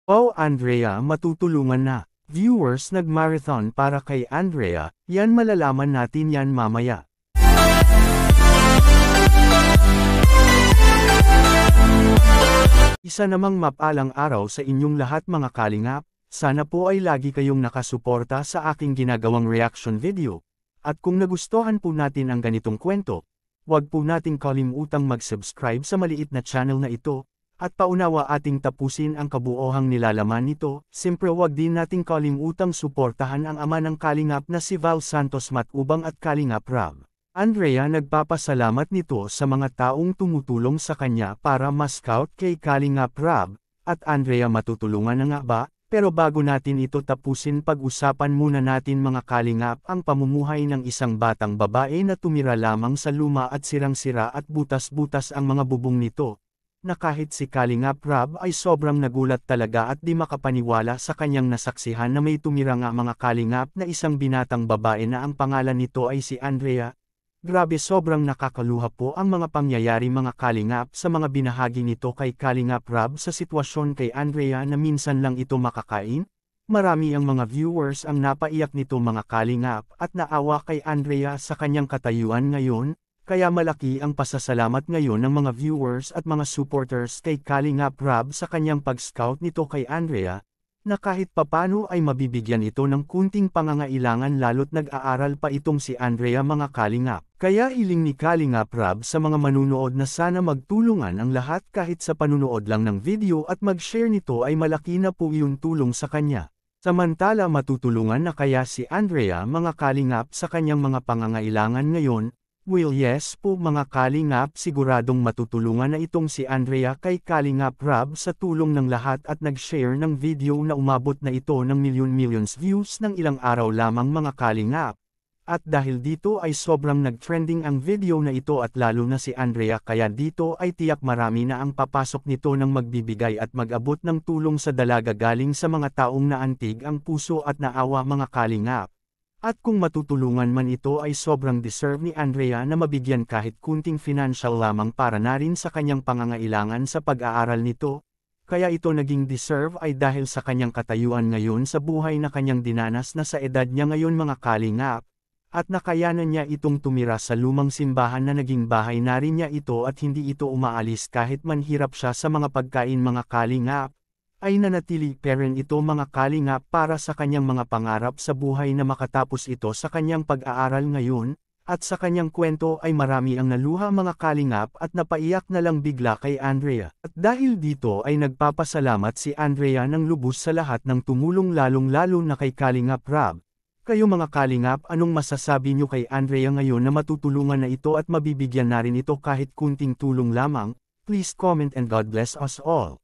Wow, Andrea, matutulungan na. Viewers, nag-marathon para kay Andrea, yan malalaman natin yan mamaya. Isa namang mapalang araw sa inyong lahat mga kalingap, sana po ay lagi kayong nakasuporta sa aking ginagawang reaction video. At kung nagustuhan po natin ang ganitong kwento, huwag po nating kalimutang mag-subscribe sa maliit na channel na ito, at paunawa ating tapusin ang kabuohang nilalaman nito. Siyempre huwag din nating kalimutang suportahan ang ama ng kalingap na si Val Santos Matubang at Kalingap Rab. Andrea nagpapasalamat nito sa mga taong tumutulong sa kanya para ma-scout kay Kalingap Rab, at Andrea matutulungan na nga ba? Pero bago natin ito tapusin, pag-usapan muna natin mga kalingap ang pamumuhay ng isang batang babae na tumira lamang sa luma at sirang-sira at butas-butas ang mga bubong nito, na kahit si Kalingap Rab ay sobrang nagulat talaga at di makapaniwala sa kanyang nasaksihan na may tumira nga mga kalingap na isang binatang babae na ang pangalan nito ay si Andrea. Grabe, sobrang nakakaluha po ang mga pangyayari mga kalingap sa mga binahagi nito kay Kalingap Rab sa sitwasyon kay Andrea na minsan lang ito makakain. Marami ang mga viewers ang napaiyak nito mga kalingap at naawa kay Andrea sa kanyang katayuan ngayon, kaya malaki ang pasasalamat ngayon ng mga viewers at mga supporters kay Kalingap Rab sa kanyang pag-scout nito kay Andrea, na kahit papano ay mabibigyan ito ng kunting pangangailangan lalo't nag-aaral pa itong si Andrea mga kalingap. Kaya hiling ni Kalingap Rab sa mga manunood na sana magtulungan ang lahat kahit sa panunood lang ng video at mag-share nito ay malaki na po yung tulong sa kanya. Samantala matutulungan na kaya si Andrea mga kalingap sa kanyang mga pangangailangan ngayon? Well, yes po mga kalingap, siguradong matutulungan na itong si Andrea kay Kalingap Rab sa tulong ng lahat at nag-share ng video na umabot na ito ng millions views ng ilang araw lamang mga kalingap. At dahil dito ay sobrang nag-trending ang video na ito at lalo na si Andrea, kaya dito ay tiyak marami na ang papasok nito ng magbibigay at mag-abot ng tulong sa dalaga galing sa mga taong naantig ang puso at naawa mga kalingap. At kung matutulungan man ito ay sobrang deserve ni Andrea na mabigyan kahit kunting financial lamang para na rin sa kanyang pangangailangan sa pag-aaral nito. Kaya ito naging deserve ay dahil sa kanyang katayuan ngayon sa buhay na kanyang dinanas na sa edad niya ngayon mga kalingap. At nakayanan niya itong tumira sa lumang simbahan na naging bahay na rin niya ito at hindi ito umaalis kahit manhirap siya sa mga pagkain mga kalingap. Ay nanatili pa rin ito mga kalingap para sa kanyang mga pangarap sa buhay na makatapos ito sa kanyang pag-aaral ngayon, at sa kanyang kwento ay marami ang naluha mga kalingap at napaiyak na lang bigla kay Andrea. At dahil dito ay nagpapasalamat si Andrea ng lubos sa lahat ng tumulong lalong-lalo na kay Kalingap Rab. Kayo mga kalingap, anong masasabi nyo kay Andrea ngayon na matutulungan na ito at mabibigyan na rin ito kahit kunting tulong lamang? Please comment and God bless us all.